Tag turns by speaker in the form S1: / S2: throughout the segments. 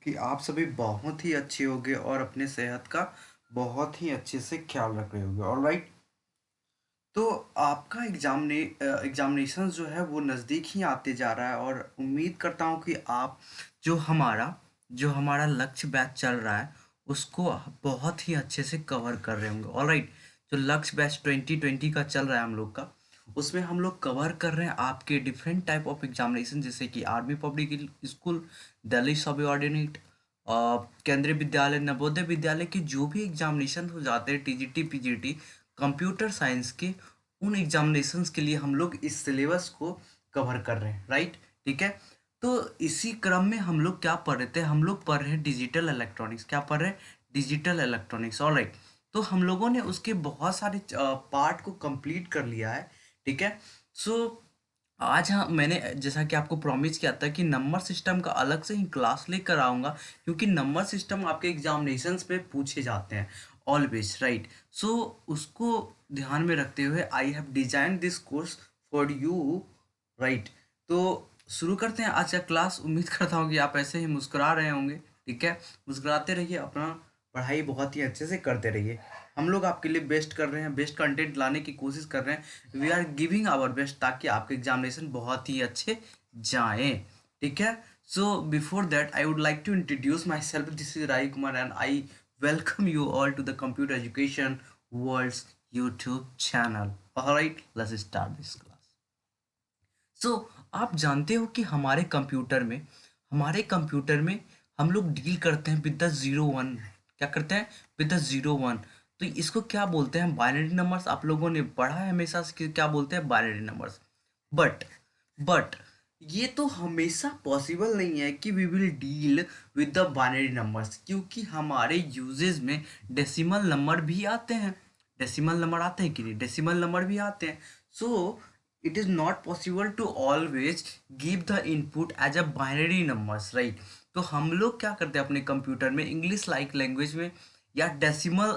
S1: कि आप सभी बहुत ही अच्छे होंगे और अपने सेहत का बहुत ही अच्छे से ख्याल रख रहे होंगे। ऑलराइट। तो आपका एग्जामिनेशन जो है वो नज़दीक ही आते जा रहा है और उम्मीद करता हूँ कि आप जो हमारा जो हमारा लक्ष्य बैच चल रहा है उसको बहुत ही अच्छे से कवर कर रहे होंगे। ऑलराइट। जो लक्ष्य बैच 2020 का चल रहा है हम लोग का, उसमें हम लोग कवर कर रहे हैं आपके डिफरेंट टाइप ऑफ एग्जामिनेशन, जैसे कि आर्मी पब्लिक स्कूल, दिल्ली सब ऑर्डिनेट, केंद्रीय विद्यालय, नवोदय विद्यालय के जो भी एग्जामिनेशन हो जाते हैं, टीजीटी पीजीटी, कंप्यूटर साइंस के, उन एग्जामिनेशंस के लिए हम लोग इस सिलेबस को कवर कर रहे हैं। राइट। ठीक है। तो इसी क्रम में हम लोग क्या पढ़ रहे थे, हम लोग पढ़ रहे हैं डिजिटल इलेक्ट्रॉनिक्स। क्या पढ़ रहे हैं? Digital electronics. ऑलराइट। तो हम लोगों ने उसके बहुत सारे पार्ट को कंप्लीट कर लिया है। ठीक है। सो आज मैंने जैसा कि आपको प्रॉमिस किया था कि नंबर सिस्टम का अलग से ही क्लास लेकर आऊँगा, क्योंकि नंबर सिस्टम आपके एग्जामिनेशंस में पूछे जाते हैं ऑलवेज। राइट। सो उसको ध्यान में रखते हुए I have design this course for you. Right. तो शुरू करते हैं आज का क्लास। उम्मीद करता हूँ कि आप ऐसे ही मुस्कुरा रहे होंगे। ठीक है। मुस्कुराते रहिए, अपना पढ़ाई बहुत ही अच्छे से करते रहिए। हम लोग आपके लिए बेस्ट कर रहे हैं, बेस्ट कंटेंट लाने की कोशिश कर रहे हैं। We are giving our best ताकि आपके एग्जामिनेशन बहुत ही अच्छे जाएं। ठीक है। So before that I would like to introduce myself. This is Rai Kumar and I welcome you all to the computer education world's YouTube channel. Alright, let's start this class. So आप जानते हो कि हमारे कंप्यूटर में हम लोग deal करते हैं विद द जीरो वन। क्या करते हैं? With the zero one. तो इसको क्या बोलते हैं? Binary numbers. आप लोगों ने पढ़ा है हमेशा से कि क्या बोलते हैं? Binary numbers. बट बट ये तो हमेशा पॉसिबल नहीं है कि we will deal with the binary numbers, क्योंकि हमारे यूजेस में डेसिमल नंबर भी आते हैं। डेसिमल नंबर आते हैं कि नहीं? डेसिमल नंबर भी आते हैं। सो it is not possible to always give the input as a binary numbers, right? तो हम लोग क्या करते हैं अपने कंप्यूटर में, इंग्लिश लाइक लैंग्वेज में, या डेसिमल,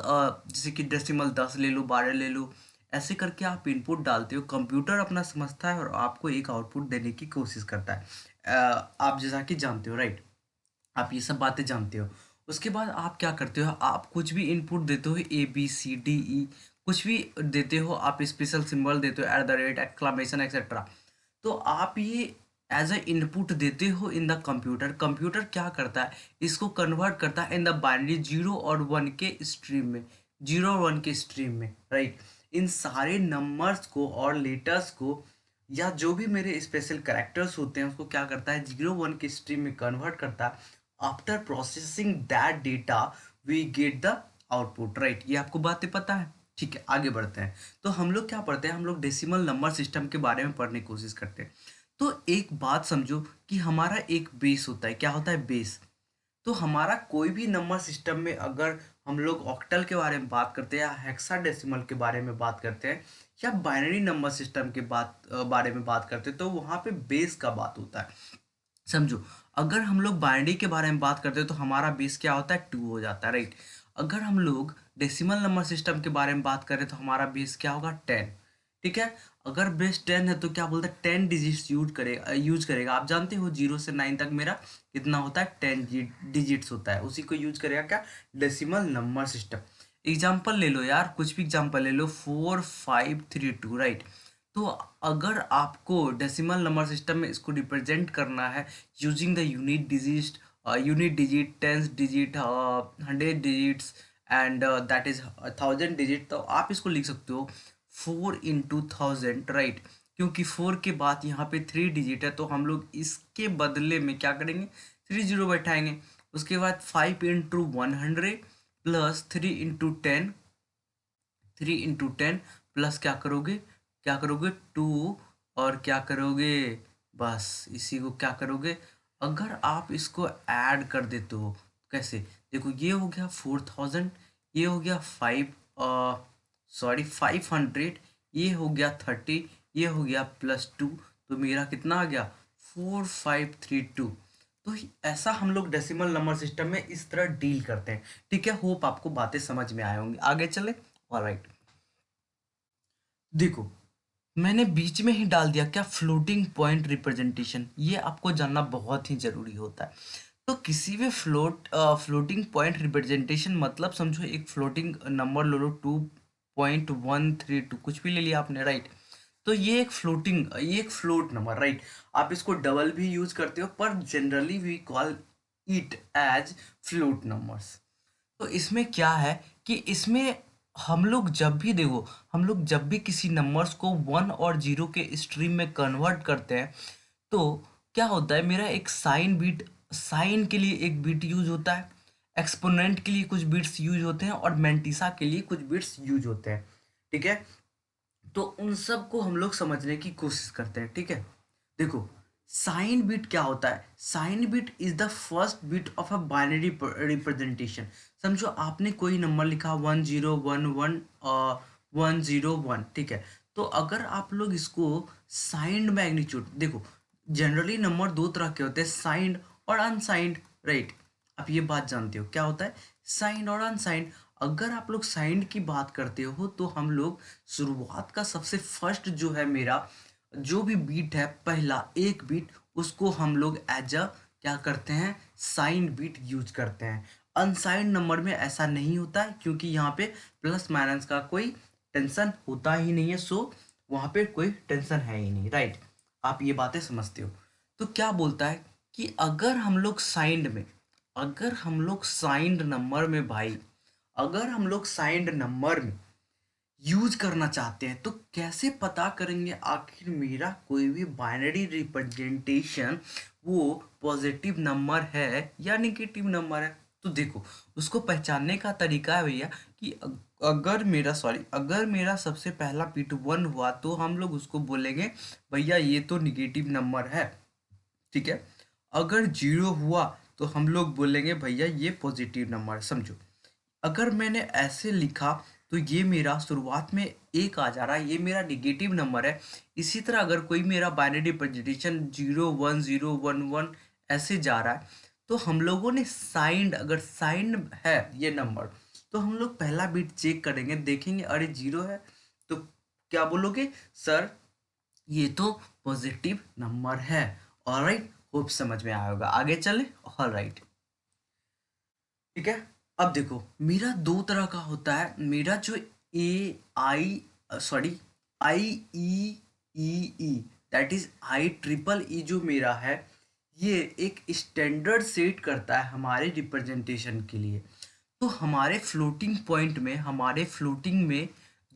S1: जैसे कि डेसिमल 10 ले लो, 12 ले लो, ऐसे करके आप इनपुट डालते हो। कंप्यूटर अपना समझता है और आपको एक आउटपुट देने की कोशिश करता है। आप जैसा कि जानते हो। राइट। आप ये सब बातें जानते हो। उसके बाद आप क्या करते हो? आप कुछ भी इनपुट देते हो, ABCDE, कुछ भी देते हो, आप स्पेशल सिंबल देते हो, @ एक्सक्लामेशन एक्सेट्रा। तो आप ये एज अ इनपुट देते हो इन द कंप्यूटर। कंप्यूटर क्या करता है? इसको कन्वर्ट करता है इन द बाइनरी जीरो और वन के स्ट्रीम में। जीरो और वन के स्ट्रीम में। राइट। इन सारे नंबर्स को और लेटर्स को, या जो भी मेरे स्पेशल कैरेक्टर्स होते हैं, उसको क्या करता है? जीरो वन के स्ट्रीम में कन्वर्ट करता है। After processing that data we get the output. Right. ये आपको बातें पता है? ठीक है, आगे बढ़ते हैं। तो हम लोग क्या पढ़ते हैं? हम लोग डेसिमल नंबर सिस्टम के बारे में पढ़ने की कोशिश करते हैं। तो एक बात समझो कि हमारा एक बेस होता है। क्या होता है? बेस। तो हमारा कोई भी नंबर सिस्टम में अगर हम लोग ऑक्टल के बारे में बात करते हैं, या हेक्साडेसिमल के बारे में बात करते हैं, या बाइनरी नंबर सिस्टम के बारे में बात करते हैं, तो वहाँ पे बेस का बात होता है। समझो, अगर हम लोग बाइनरी के बारे में बात करते हैं तो हमारा बेस क्या होता है? 2 हो जाता है। राइट। अगर हम लोग डेसिमल नंबर सिस्टम के बारे में बात करें तो हमारा बेस क्या होगा? 10। ठीक है। अगर बेस 10 है तो क्या बोलते हैं? 10 डिजिट्स यूज करेगा। आप जानते हो 0 से 9 तक मेरा कितना होता है? 10 डिजिट्स होता है। उसी को यूज करेगा क्या? Decimal number system. एग्जाम्पल ले लो यार, कुछ भी एग्जाम्पल ले लो, 4532। राइट। तो अगर आपको डेसिमल नंबर सिस्टम में इसको रिप्रेजेंट करना है using the unit digit, tens digit, 100 digits, and that is 1000 digit, तो आप इसको लिख सकते हो 4 into 1000। राइट। क्योंकि 4 के बाद यहाँ पे 3 डिजिट है, तो हम लोग इसके बदले में क्या करेंगे? 30 बैठाएंगे। उसके बाद 5 into 100 plus 3 into 10, 3 into 10 plus क्या करोगे? क्या करोगे? 2। और क्या करोगे? बस इसी को क्या करोगे? अगर आप इसको ऐड कर देते हो, कैसे? देखो, ये हो गया 4000, ये हो गया 500, ये हो गया 30, ये हो गया +2, तो मेरा कितना आ गया? 4532। तो ऐसा हम लोग डेसिमल नंबर सिस्टम में इस तरह डील करते हैं। ठीक है। होप आपको बातें समझ में आए होंगे। आगे चले। ऑलराइट। देखो, मैंने बीच में ही डाल दिया क्या? Floating point representation. ये आपको जानना बहुत ही जरूरी होता है। तो किसी भी फ्लोटिंग पॉइंट रिप्रेजेंटेशन मतलब समझो एक फ्लोटिंग नंबर ले लो 2.132 कुछ भी ले लिया आपने, राइट। तो ये एक फ्लोट नंबर, राइट। आप इसको डबल भी यूज करते हो, पर generally we call it as float numbers. तो इसमें क्या है कि इसमें हम लोग जब भी देखो, हम लोग जब भी किसी नंबर्स को 1 और 0 के स्ट्रीम में कन्वर्ट करते हैं, तो क्या होता है, मेरा एक साइन के लिए एक बिट यूज होता है, एक्सपोनेंट के लिए कुछ बिट्स यूज होते हैं, और मेंटिसा के लिए कुछ बिट्स यूज होते हैं, ठीक है। तो उन सब को हम लोग समझने की कोशिश करते हैं, ठीक है। देखो, साइन बिट क्या होता है? Sign bit is the first bit of a binary representation. समझो आपने कोई नंबर लिखा 1011, ठीक है। तो अगर आप लोग इसको साइंड मैग्नीट्यूड देखो, जनरली नंबर दो तरह के होते हैं, साइंड और अनसाइंड, राइट। आप ये बात जानते हो क्या होता है साइंड और अनसाइंड। अगर आप लोग साइंड की बात करते हो तो हम लोग शुरुआत का सबसे फर्स्ट जो है मेरा जो भी बीट है, पहला एक बीट, उसको हम लोग एज अ क्या करते हैं, साइन बीट यूज करते हैं। अनसाइंड नंबर में ऐसा नहीं होता है, क्योंकि यहाँ पे प्लस माइनस का कोई टेंशन होता ही नहीं है, सो वहाँ पे कोई टेंशन है ही नहीं, राइट। आप ये बातें समझते हो। तो क्या बोलता है कि अगर हम लोग साइंड नंबर में भाई, अगर हम लोग साइंड नंबर में यूज करना चाहते हैं, तो कैसे पता करेंगे आखिर मेरा कोई भी बाइनरी रिप्रेजेंटेशन वो पॉजिटिव नंबर है या नेगेटिव नंबर है? तो देखो, उसको पहचानने का तरीका है भैया कि अगर मेरा सबसे पहला बिट 1 हुआ, तो हम लोग उसको बोलेंगे भैया ये तो निगेटिव नंबर है, ठीक है। अगर 0 हुआ तो हम लोग बोलेंगे भैया ये पॉजिटिव नंबर है, समझो। अगर मैंने ऐसे लिखा तो ये मेरा शुरुआत में एक आ जा रहा है, ये मेरा निगेटिव नंबर है। इसी तरह अगर कोई मेरा बाइनरी रिप्रेजेंटेशन 0 1 0 1 1 ऐसे जा रहा है, तो हम लोगों ने अगर साइंड है ये नंबर, तो हम लोग पहला बिट चेक करेंगे, देखेंगे अरे 0 है, तो क्या बोलोगे सर ये तो पॉजिटिव नंबर है। ऑलराइट, होप समझ में आया होगा, आगे चले। ऑलराइट, ठीक है। अब देखो, मेरा दो तरह का होता है, मेरा जो A I sorry I E that is IEEE जो मेरा है, ये एक स्टैंडर्ड सेट करता है हमारे रिप्रेजेंटेशन के लिए। तो हमारे फ्लोटिंग में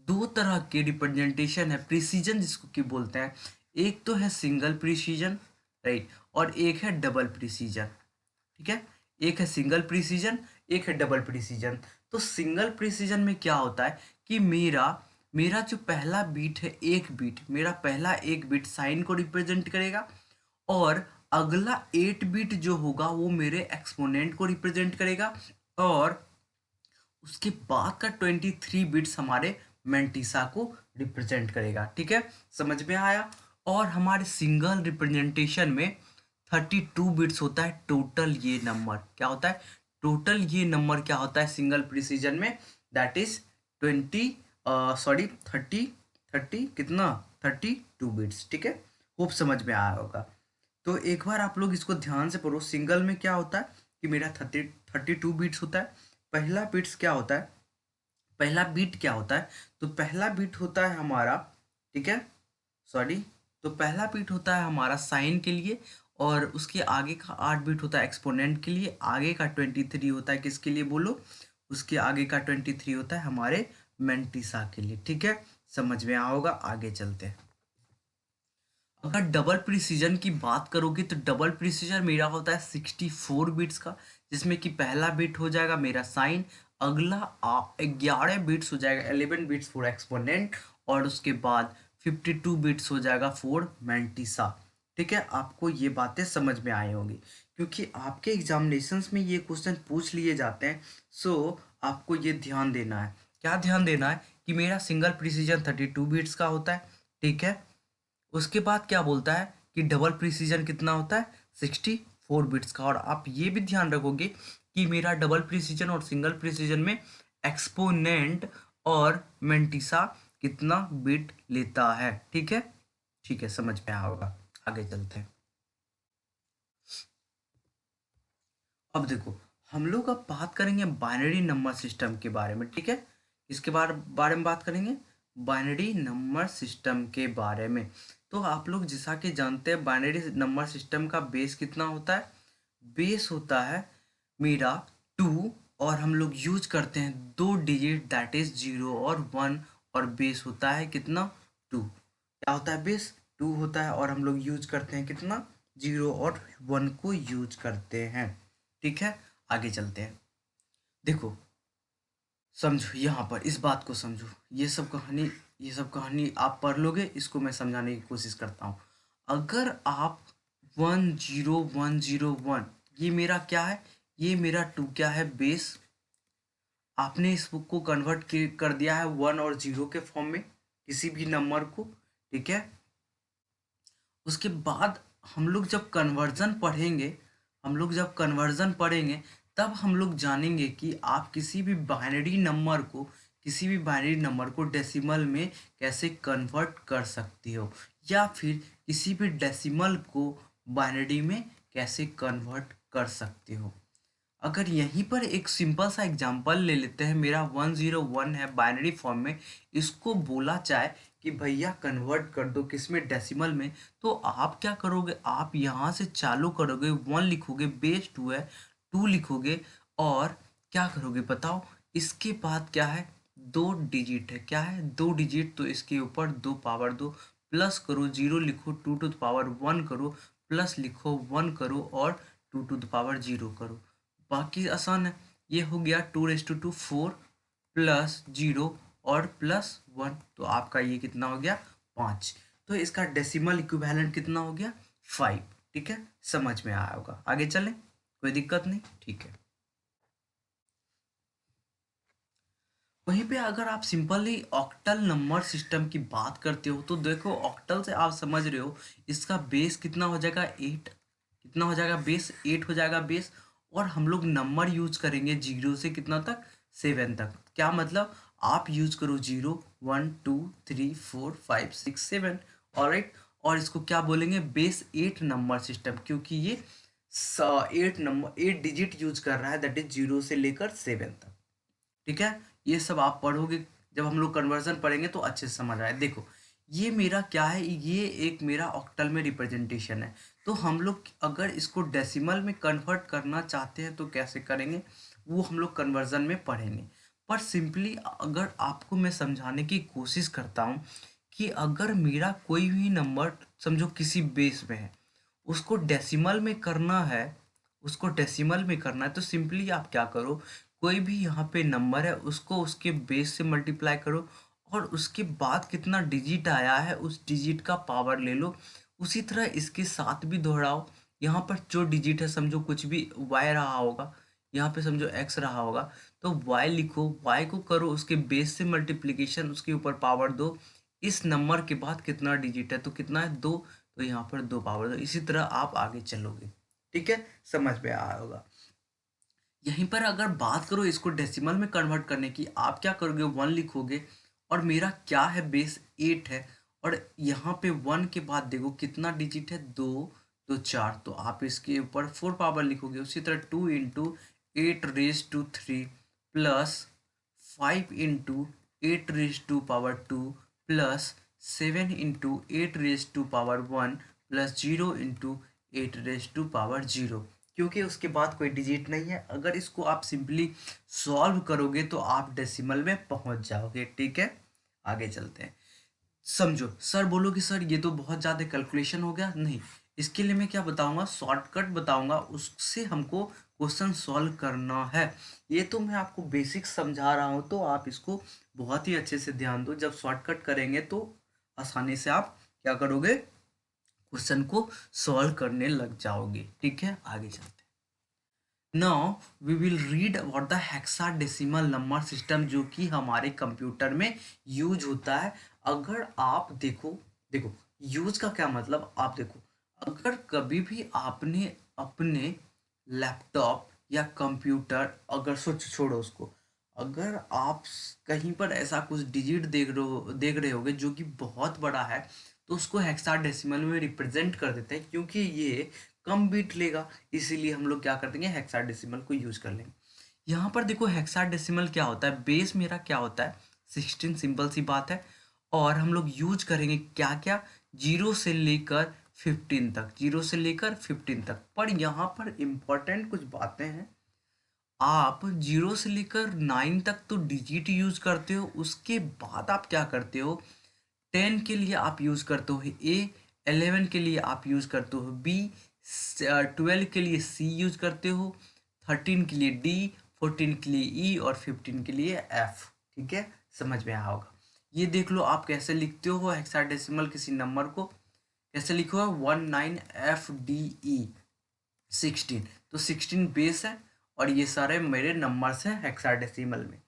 S1: दो तरह के रिप्रेजेंटेशन है, प्रिसीजन जिसको कि बोलते हैं। एक तो है सिंगल प्रिसीजन, राइट, और एक है डबल प्रिसीजन, ठीक है। एक है सिंगल प्रिसीजन, एक है डबल प्रिसीजन। तो सिंगल प्रिसीजन में क्या होता है कि मेरा मेरा जो पहला बीट है, एक बीट, मेरा पहला एक बीट साइन को रिप्रेजेंट करेगा, और अगला 8 बीट जो होगा वो मेरे एक्सपोनेंट को रिप्रेजेंट करेगा, और उसके बाद का 23 बिट्स हमारे मेंटिसा को रिप्रेजेंट करेगा, ठीक है। समझ में आया। और हमारे सिंगल रिप्रेजेंटेशन में 32 बिट्स होता है टोटल। ये नंबर क्या होता है, टोटल ये नंबर क्या होता है सिंगल प्रिसीजन में, दैट इज 30 कितना, 32 बिट्स, ठीक है। होप समझ में आया होगा। तो एक बार आप लोग इसको ध्यान से पढ़ो, सिंगल में क्या होता है कि मेरा 32 बिट्स होता है। पहला बिट्स क्या होता है, पहला बीट क्या होता है, तो पहला बीट होता है हमारा, ठीक है, सॉरी, तो पहला बीट होता है हमारा साइन के लिए, और उसके आगे का 8 बिट होता है एक्सपोनेंट के लिए, आगे का 23 होता है किसके लिए बोलो, उसके आगे का 23 होता है हमारे मेंटिसा के लिए, ठीक है। समझ में आओगा, आगे चलते हैं। अगर डबल प्रिसीजन की बात करोगे तो डबल प्रिसीजन मेरा होता है 64 बिट्स का, जिसमें कि पहला बिट हो जाएगा मेरा साइन, अगला 11 बिट्स हो जाएगा, 11 बिट्स फॉर एक्सपोनेंट, और उसके बाद 52 बिट्स हो जाएगा फॉर मेंटिसा, ठीक है। आपको ये बातें समझ में आई होंगी, क्योंकि आपके एग्जामिनेशंस में ये क्वेश्चन पूछ लिए जाते हैं। सो आपको ये ध्यान देना है, क्या ध्यान देना है कि मेरा सिंगल प्रिसीजन 32 बिट्स का होता है, ठीक है। उसके बाद क्या बोलता है कि डबल प्रिसीजन कितना होता है, 64 बिट्स का। और आप ये भी ध्यान रखोगे कि मेरा डबल प्रिसीजन और सिंगल प्रिसीजन में एक्सपोनेंट और मेंटिसा कितना बिट लेता है, ठीक है। ठीक है, समझ में आया होगा, आगे चलते हैं। अब देखो, हम लोग अब बात करेंगे बाइनरी नंबर सिस्टम के बारे में, ठीक है। इसके बारे में बात करेंगे, बाइनरी नंबर सिस्टम के बारे में। तो आप लोग जैसा कि जानते हैं बाइनरी नंबर सिस्टम का बेस कितना होता है। बेस होता है मेरा 2, और हम लोग यूज करते हैं 2 डिजिट, दैट इज 0 और 1। और बेस होता है कितना, 2। क्या होता है, बेस 2 होता है, और हम लोग यूज करते हैं कितना, 0 और 1 को यूज करते हैं। ठीक है, आगे चलते हैं। देखो, समझो यहाँ पर इस बात को समझो। ये सब कहानी आप पढ़ लोगे, इसको मैं समझाने की कोशिश करता हूँ। अगर आप 1 0 1 0 1, ये मेरा क्या है, ये मेरा 2 क्या है, बेस। आपने इस बुक को कन्वर्ट कर दिया है 1 और 0 के फॉर्म में, किसी भी नंबर को। ठीक है, उसके बाद हम लोग जब कन्वर्जन पढ़ेंगे, तब हम लोग जानेंगे कि आप किसी भी बाइनरी नंबर को डेसिमल में कैसे कन्वर्ट कर सकते हो, या फिर किसी भी डेसिमल को बाइनरी में कैसे कन्वर्ट कर सकते हो। अगर यहीं पर एक सिंपल सा एग्जांपल ले लेते हैं, मेरा 1 0 1 है बाइनरी फॉर्म में, इसको बोला जाए कि भैया कन्वर्ट कर दो किसमें, डेसिमल में। तो आप क्या करोगे, आप यहाँ से चालू करोगे, 1 लिखोगे, बेस 2 है, 2 लिखोगे, और क्या करोगे बताओ। इसके बाद क्या है, 2 डिजिट है, क्या है, 2 डिजिट, तो इसके ऊपर 2 पावर 2, प्लस करो, 0 लिखो, 2 टू द पावर 1 करो, प्लस लिखो, 1 करो, और 2 टू द पावर 0 करो। बाकी आसान है। ये हो गया 2 4 प्लस 0 और प्लस 1, तो आपका ये कितना हो गया, 5। तो इसका डेसिमल इक्विवेलेंट कितना हो गया, 5। ठीक है, समझ में आया होगा। आगे चलें, कोई दिक्कत नहीं, ठीक है। वहीं पे अगर आप सिंपली ऑक्टल नंबर सिस्टम की बात करते हो, तो देखो ऑक्टल से आप समझ रहे हो, इसका बेस कितना हो जाएगा, 8। कितना हो जाएगा, बेस 8 हो जाएगा बेस। और हम लोग नंबर यूज करेंगे 0 से कितना तक, 7 तक। क्या मतलब, आप यूज करो 0 1 2 3 4 5 6 7, ऑलराइट। और इसको क्या बोलेंगे, बेस 8 नंबर सिस्टम, क्योंकि ये 8 डिजिट यूज कर रहा है, दैट इज 0 से लेकर 7 तक। ठीक है, ये सब आप पढ़ोगे, जब हम लोग कन्वर्जन पढ़ेंगे तो अच्छे से समझ आए। देखो, ये मेरा क्या है, ये एक मेरा ऑक्टल में रिप्रेजेंटेशन है। तो हम लोग अगर इसको डेसिमल में कन्वर्ट करना चाहते हैं तो कैसे करेंगे, वो हम लोग कन्वर्जन में पढ़ेंगे। पर सिंपली अगर आपको मैं समझाने की कोशिश करता हूँ कि अगर मेरा कोई भी नंबर समझो किसी बेस में है, उसको डेसिमल में करना है, तो सिंपली आप क्या करो, कोई भी यहाँ पे नंबर है उसको उसके बेस से मल्टीप्लाई करो, और उसके बाद कितना डिजिट आया है उस डिजिट का पावर ले लो। उसी तरह इसके साथ भी दोहराओ। यहाँ पर जो डिजिट है, समझो कुछ भी वाई रहा होगा, यहाँ पे समझो एक्स रहा होगा, तो वाई लिखो, वाई को करो उसके बेस से मल्टीप्लिकेशन, उसके ऊपर पावर दो। इस नंबर के बाद कितना डिजिट है, तो कितना है, 2। तो यहाँ पर 2 पावर 2, इसी तरह आप आगे चलोगे। ठीक है, समझ में आया होगा। यहीं पर अगर बात करो इसको डेसिमल में कन्वर्ट करने की, आप क्या करोगे, 1 लिखोगे, और मेरा क्या है, बेस 8 है, और यहाँ पे 1 के बाद देखो कितना डिजिट है, 2, तो 4, तो आप इसके ऊपर 4 पावर लिखोगे। उसी तरह 2 into 8 raise to 3 plus 5 into 8 raise to power 2 plus 7 into 8 raise to power 1 plus 0 into 8 raise to power 0, क्योंकि उसके बाद कोई डिजिट नहीं है। अगर इसको आप सिंपली सॉल्व करोगे तो आप डेसिमल में पहुंच जाओगे। ठीक है, आगे चलते हैं। समझो, सर बोलोगे सर ये तो बहुत ज़्यादा कैलकुलेशन हो गया, नहीं। इसके लिए मैं क्या बताऊंगा, शॉर्टकट बताऊंगा, उससे हमको क्वेश्चन सॉल्व करना है। ये तो मैं आपको बेसिक समझा रहा हूँ, तो आप इसको बहुत ही अच्छे से ध्यान दो। जब शॉर्टकट करेंगे तो आसानी से आप क्या करोगे, क्वेश्चन को सॉल्व करने लग जाओगे। ठीक है, आगे चलते हैं। Now we will read about the hexadecimal number system, जो कि हमारे कंप्यूटर में यूज होता है। अगर आप देखो, यूज का क्या मतलब, आप देखो, अगर कभी भी आपने अपने लैपटॉप या कंप्यूटर, अगर सोच छोड़ो उसको, अगर आप कहीं पर ऐसा कुछ डिजिट देख रहे होगे जो कि बहुत बड़ा है, तो उसको हेक्साडेसिमल में रिप्रेजेंट कर देते हैं, क्योंकि ये कम बीट लेगा, इसीलिए हम लोग क्या कर देंगे, हेक्साडेसिमल को यूज कर लेंगे। यहाँ पर देखो हेक्साडेसिमल क्या होता है, बेस मेरा क्या होता है 16, सिंपल सी बात है। और हम लोग यूज करेंगे क्या क्या, 0 से लेकर 15 तक, 0 से लेकर 15 तक। पर यहाँ पर इम्पोर्टेंट कुछ बातें हैं, आप 0 से लेकर 9 तक तो डिजिट यूज करते हो, उसके बाद आप क्या करते हो, 10 के लिए आप यूज करते हो ए, 11 के लिए आप यूज करते हो बी, 12 के लिए सी यूज करते हो, 13 के लिए डी, 14 के लिए ई और 15 के लिए एफ। ठीक है, समझ में आया होगा। ये देख लो आप कैसे लिखते हो हेक्साडेसिमल किसी नंबर को, कैसे लिखो, 19FDE 16, तो 16 बेस है और ये सारे मेरे नंबर्स हैं हेक्साडेसिमल में।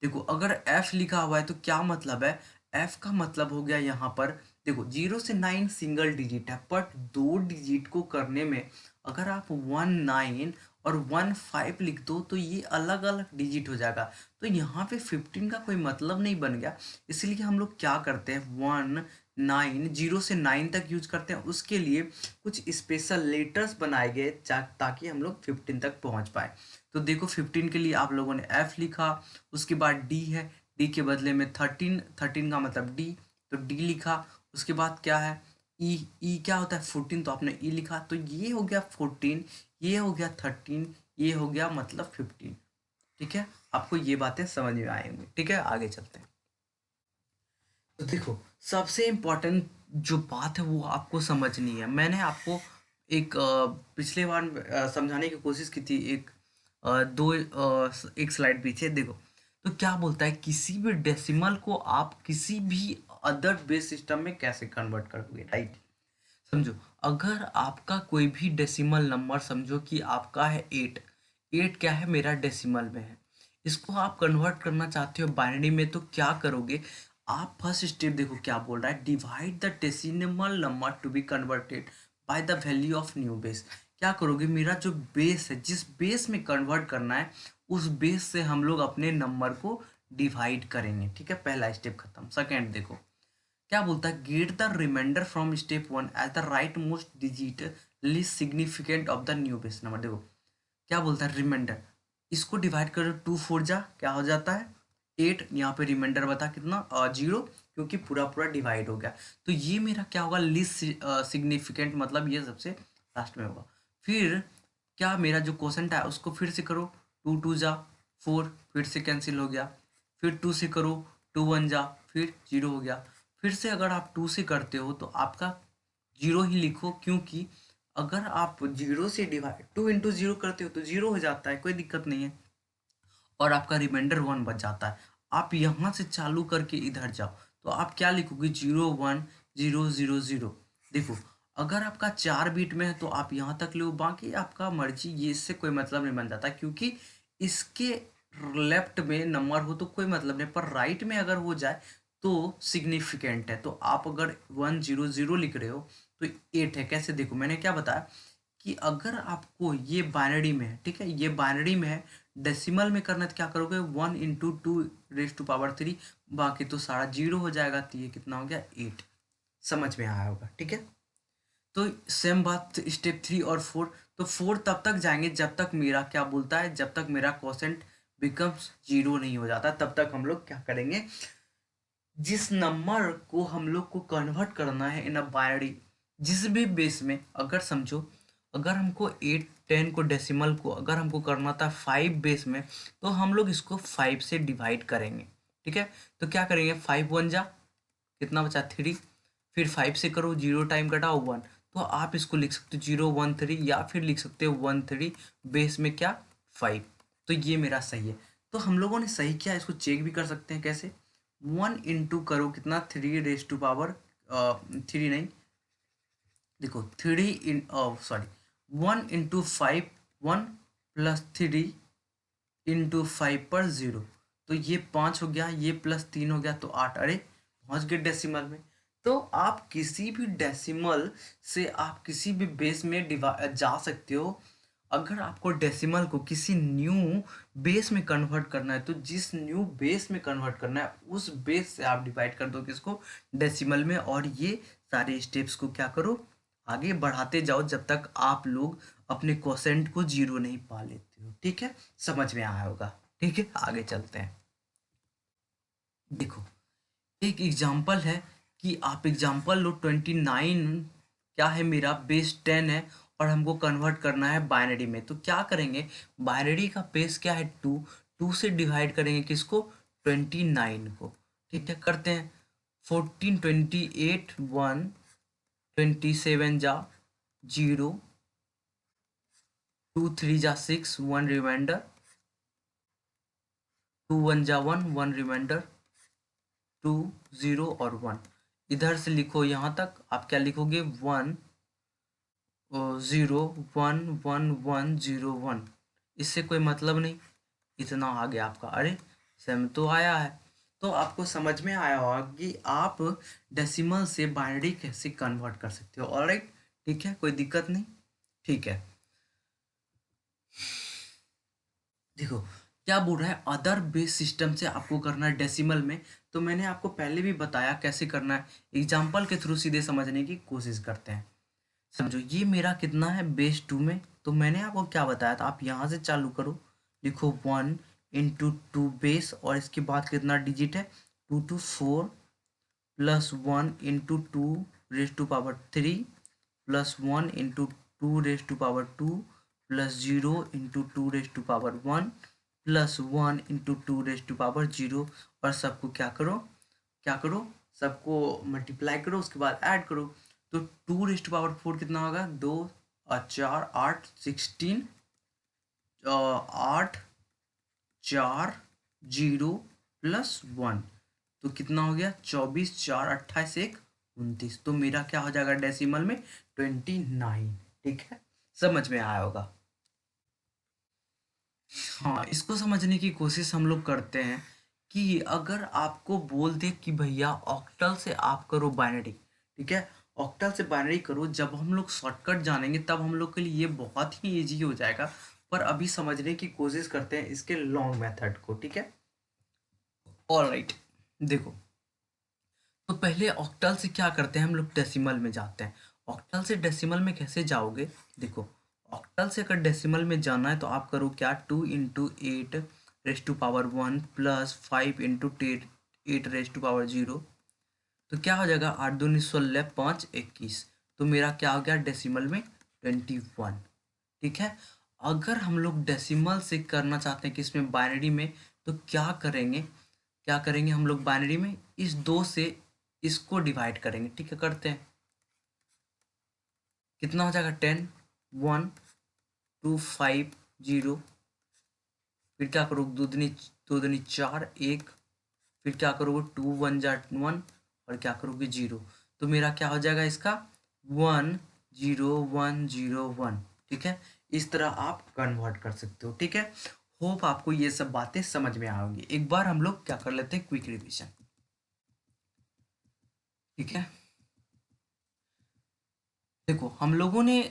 S1: देखो अगर एफ लिखा हुआ है तो क्या मतलब है, एफ का मतलब हो गया यहाँ पर, देखो 0 से 9 सिंगल डिजिट है, बट 2 डिजिट को करने में अगर आप 19 और 15 लिख दो तो ये अलग अलग डिजिट हो जाएगा, तो यहाँ पे 15 का कोई मतलब नहीं बन गया। इसलिए हम लोग क्या करते हैं, 0 से 9 तक यूज करते हैं, उसके लिए कुछ स्पेशल लेटर्स बनाए गए ताकि हम लोग 15 तक पहुँच पाए। तो देखो 15 के लिए आप लोगों ने एफ लिखा, उसके बाद डी है, डी के बदले में 13, 13 का मतलब डी, तो डी लिखा। उसके बाद क्या है, ई, ई क्या होता है 14, तो आपने ई लिखा, तो ये हो गया 14, ये हो गया 13, ये हो गया मतलब 15। ठीक है, आपको ये बातें समझ में आएंगी। ठीक है, आगे चलते हैं। तो देखो सबसे इम्पोर्टेंट जो बात है वो आपको समझनी है। मैंने आपको एक पिछले बार समझाने की कोशिश की थी, एक स्लाइड पीछे देखो। तो क्या बोलता है, किसी भी डेसिमल को आप किसी भी अदर बेस सिस्टम में कैसे कन्वर्ट करोगे, राइट। समझो अगर आपका कोई भी डेसिमल नंबर, समझो कि आपका है 8, 8 क्या है मेरा डेसिमल में है, इसको आप कन्वर्ट करना चाहते हो बाइनरी में, तो क्या करोगे आप, फर्स्ट स्टेप देखो क्या बोल रहा है, divide the decimal number to be converted by the value of new base. क्या करोगे, मेरा जो बेस है, जिस बेस में कन्वर्ट करना है उस बेस से हम लोग अपने नंबर को डिवाइड करेंगे। ठीक है, पहला स्टेप खत्म। सेकेंड देखो क्या बोलता है, get the reminder from step 1 as the right most digit least significant of the new base number. देखो क्या बोलता है, रिमाइंडर, इसको डिवाइड करो 2 4 जा क्या हो जाता है 8, यहाँ पे रिमाइंडर बता कितना 0, क्योंकि पूरा पूरा डिवाइड हो गया। तो ये मेरा क्या होगा, लीस्ट सिग्निफिकेंट, मतलब ये सबसे लास्ट में होगा। फिर क्या मेरा जो क्वेश्चन है उसको फिर से करो, 2 2 जा 4, फिर से कैंसिल हो गया, फिर 2 से करो, 2 1 जा, फिर 0 हो गया। फिर से अगर आप 2 से करते हो तो आपका 0 ही लिखो, क्योंकि अगर आप 0 से डिवाइड 2 इंटू 0 करते हो तो 0 हो जाता है, कोई दिक्कत नहीं है, और आपका रिमाइंडर 1 बच जाता है। आप यहाँ से चालू करके इधर जाओ तो आप क्या लिखोगे, 0 1 0 0 0। देखो अगर आपका 4 बीट में है तो आप यहाँ तक लो, बाकी आपका मर्जी, ये इससे कोई मतलब नहीं बन जाता, क्योंकि इसके लेफ्ट में नंबर हो तो कोई मतलब नहीं, पर राइट में अगर हो जाए तो सिग्निफिकेंट है। तो आप अगर 1 0 0 लिख रहे हो तो 8 है। कैसे, देखो मैंने क्या बताया कि अगर आपको ये बाइनरी में है, ठीक है, ये बाइनरी में है, डेसिमल में करना है तो क्या करोगे, 1 इंटू 2 रेज़ टू पावर 3, बाकी तो सारा 0 हो जाएगा, तो ये कितना हो गया 8। समझ में आया होगा, ठीक है। तो सेम बात स्टेप 3 और 4। तो 4 तब तक जाएंगे जब तक मेरा क्या बोलता है, जब तक मेरा क्वोशेंट बिकम्स 0 नहीं हो जाता, तब तक हम लोग क्या करेंगे, जिस नंबर को हम लोग को कन्वर्ट करना है इन अ बाइनरी, जिस भी बेस में, अगर समझो अगर हमको 8 10 को डेसिमल को अगर हमको करना था 5 बेस में, तो हम लोग इसको 5 से डिवाइड करेंगे। ठीक है, तो क्या करेंगे, 5 1 जा कितना बचा 3, फिर 5 से करो, 0 टाइम कटाओ 1, तो आप इसको लिख सकते हो 0 1 3, या फिर लिख सकते हो 1 3 बेस में क्या 5। तो ये मेरा सही है। तो हम लोगों ने सही किया, इसको चेक भी कर सकते हैं कैसे, 1 इंटू करो कितना 3 नहीं, देखो 3 इन सॉरी 1 इंटू 5 1 प्लस 3 इंटू 5 पर 0, तो ये 5 हो गया, ये प्लस 3 हो गया तो 8, अरे पहुंच गए डेसिमल में। तो आप किसी भी डेसिमल से आप किसी भी बेस में जा सकते हो। अगर आपको डेसिमल को किसी न्यू बेस में कन्वर्ट करना है, तो जिस न्यू बेस में कन्वर्ट करना है उस बेस से आप डिवाइड कर दो किसको, डेसिमल में, और ये सारे स्टेप्स को क्या करो आगे बढ़ाते जाओ जब तक आप लोग अपने क्वोशेंट को जीरो नहीं पा लेते हो। ठीक है, समझ में आया होगा। ठीक है, आगे चलते हैं। देखो, एक एग्जाम्पल है कि आप एग्जाम्पल लो 29 क्या है, मेरा बेस 10 है और हमको कन्वर्ट करना है बाइनरी में। तो क्या करेंगे, बाइनरी का बेस क्या है 2, 2 से डिवाइड करेंगे किसको, 29 को। ठीक है, करते हैं। 14 28 1 27 जा 0, 2 3 जा 6 1 रिमाइंडर, 2 1 जा 1 1 रिमाइंडर, 2 0 और 1। इधर से लिखो यहाँ तक, आप क्या लिखोगे 1 0 1 1 1 0 1। इससे कोई मतलब नहीं, इतना आ गया आपका। अरे सेम तो आया है। तो आपको समझ में आया होगा कि आप डेसिमल से बाइनरी कैसे कन्वर्ट कर सकते हो। ऑलराइट, ठीक है, कोई दिक्कत नहीं। ठीक है, देखो क्या बोल रहा है, अदर बेस सिस्टम से आपको करना है डेसिमल में। तो मैंने आपको पहले भी बताया कैसे करना है, एग्जाम्पल के थ्रू सीधे समझने की कोशिश करते हैं। समझो, ये मेरा कितना है बेस 2 में, तो मैंने आपको क्या बताया था, आप यहाँ से चालू करो, लिखो 1 इंटू 2 बेस, और इसके बाद कितना डिजिट है 2 to 4 plus 1 into 2 raise to power 3 plus 1 into 2 raise to power 2 plus 0 into 2 raise to power 1 plus 1 into 2 raise to power 0। और सबको क्या करो, क्या करो, सबको मल्टीप्लाई करो, उसके बाद ऐड करो। तो 2 रेज टू पावर 4 कितना होगा, 2 और 4 8 16, 8 4 0 प्लस 1, तो कितना हो गया 24 4 28 1 29। तो मेरा क्या हो जाएगा डेसिमल में 29। ठीक है, समझ में आया होगा। हाँ, इसको समझने की कोशिश हम लोग करते हैं कि अगर आपको बोल दे कि भैया ऑक्टल से आप करो बाइनरी, ठीक है, ऑक्टल से बाइनरी करो, जब हम लोग शॉर्टकट जानेंगे तब हम लोग के लिए ये बहुत ही इजी हो जाएगा। पर अभी समझने की कोशिश करते हैं इसके लॉन्ग मेथड को। ठीक है, ऑलराइट, देखो, तो पहले ऑक्टल से क्या करते हैं हम लोग, डेसिमल में जाते हैं। ऑक्टल से डेसिमल में कैसे जाओगे, देखो, ऑक्टल से अगर डेसिमल में जाना है तो आप करो क्या, 2 into 8 raise to power 1 plus 5 into 8 raise to power 0। तो क्या हो जाएगा, 8 दूनी 16 5 21। तो मेरा क्या हो गया डेसिमल में 21। ठीक है, अगर हम लोग डेसिमल से करना चाहते हैं कि इसमें बाइनरी में, तो क्या करेंगे, क्या करेंगे हम लोग बाइनरी में, इस 2 से इसको डिवाइड करेंगे। ठीक है, करते हैं, कितना हो जाएगा 10 1 2 5 0। फिर क्या करोगे, दो दूनी 4 1। फिर क्या करोगे 2 1 जा 1, और क्या करोगे 0। तो मेरा क्या हो जाएगा इसका 1 0 1 0 1। ठीक है, इस तरह आप कन्वर्ट कर सकते हो। ठीक है, होप आपको ये सब बातें समझ में आएंगी। एक बार हम लोग क्या कर लेते हैं, क्विक रिवीजन। ठीक है, देखो, हम लोगों ने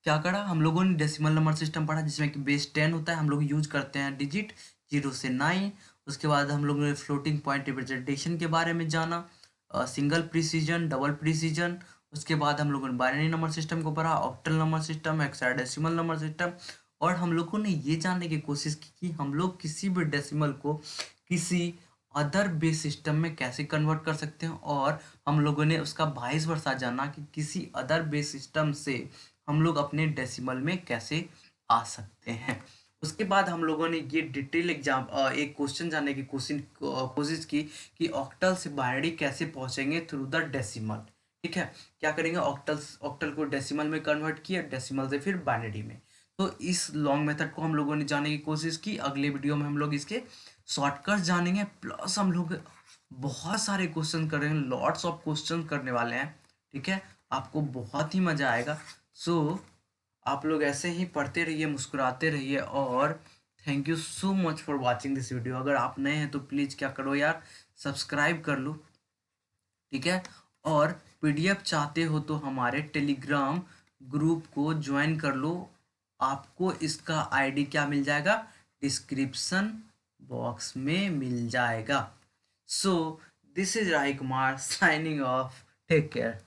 S1: क्या करा, हम लोगों ने डेसिमल नंबर सिस्टम पढ़ा जिसमें कि बेस 10 होता है, हम लोग यूज करते हैं डिजिट 0 से 9। उसके बाद हम लोगों ने फ्लोटिंग पॉइंट रिप्रेजेंटेशन के बारे में जाना, सिंगल प्रिसीजन, डबल प्रिसीजन। उसके बाद हम लोगों ने बाइनरी नंबर सिस्टम को पढ़ा, octal number system, hexadecimal number system. और हम लोगों ने ये जानने की कोशिश की कि हम लोग किसी भी डेसिमल को किसी अदर बेस सिस्टम में कैसे कन्वर्ट कर सकते हैं, और हम लोगों ने उसका वाइस वर्सा जाना कि किसी अदर बेस सिस्टम से हम लोग अपने डेसिमल में कैसे आ सकते हैं। उसके बाद हम लोगों ने ये डिटेल एग्जाम एक क्वेश्चन जानने की कोशिश की कि ऑक्टल से बाइनरी कैसे पहुंचेंगे थ्रू द डेसिमल। ठीक है, क्या करेंगे, ऑक्टल ऑक्टल को डेसिमल में कन्वर्ट किया, डेसिमल से फिर बाइनरी में। तो इस लॉन्ग मेथड को हम लोगों ने जानने की कोशिश की। अगले वीडियो में हम लोग इसके शॉर्टकट जानेंगे, प्लस हम लोग बहुत सारे क्वेश्चन करेंगे, लॉट्स ऑफ क्वेश्चन करने वाले हैं। ठीक है, आपको बहुत ही मजा आएगा। सो आप लोग ऐसे ही पढ़ते रहिए, मुस्कुराते रहिए, और thank you so much for watching this video. अगर आप नए हैं तो प्लीज़ क्या करो यार, सब्सक्राइब कर लो। ठीक है, और पीडीएफ चाहते हो तो हमारे टेलीग्राम ग्रुप को ज्वाइन कर लो। आपको इसका आईडी क्या मिल जाएगा, डिस्क्रिप्शन बॉक्स में मिल जाएगा। So this is Rahi Kumar signing off, take care.